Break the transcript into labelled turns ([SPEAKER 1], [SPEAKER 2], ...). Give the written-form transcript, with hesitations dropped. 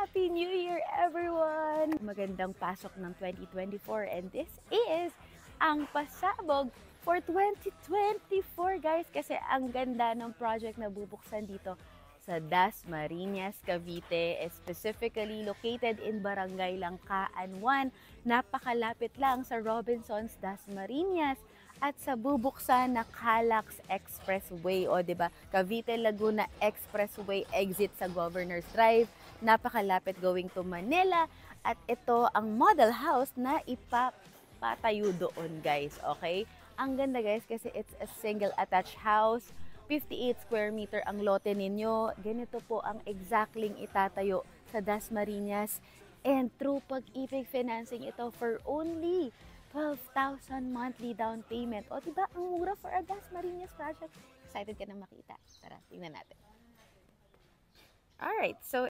[SPEAKER 1] Happy New Year, everyone! Magandang pasok ng 2024 and this is ang pasabog for 2024, guys. Kasi ang ganda ng project na bubuksan dito sa Dasmariñas, Cavite, specifically located in Barangay Langkaan 1. Napakalapit lang sa Robinsons, Dasmariñas at sa bubuksan na Calax Expressway o 'di ba? Cavite-Laguna Expressway exit sa Governor's Drive. Napakalapit going to Manila at ito ang model house na ipapatayo doon, guys. Okay? Ang ganda, guys, kasi it's a single attached house. 58 square meter ang lote ninyo. Ganito po ang exactly itatayo sa Dasmariñas. And through Pag-ibig financing ito for only 12,000 monthly down payment. O diba, ang mura for a Dasmariñas project. Excited ka na makita. Tara, tingnan natin. Alright, so